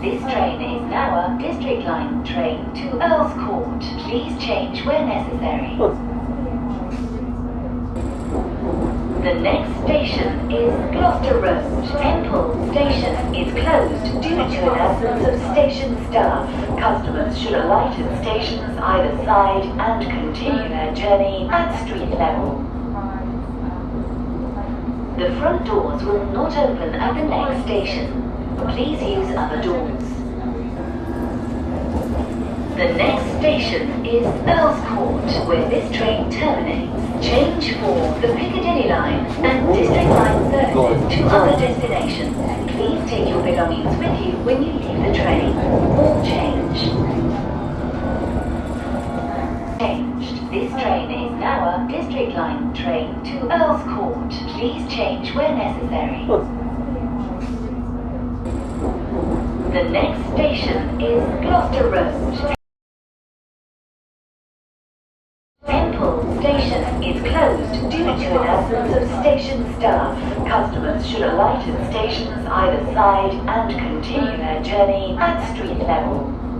This train is now a District Line train to Earl's Court. Please change where necessary. The next station is Gloucester Road. Temple Station is closed due to an absence of station staff. Customers should alight at stations either side and continue their journey at street level. The front doors will not open at the next station. Please use other doors. The next station is Earl's Court, where this train terminates. Change for the Piccadilly line and District Line services to other destinations. Please take your belongings with you when you leave the train. All change. Changed. This train is now a District Line train to Earl's Court. Please change where necessary. The next station is Gloucester Road. Temple Station is closed due to an absence of station staff. Customers should alight at stations either side and continue their journey at street level.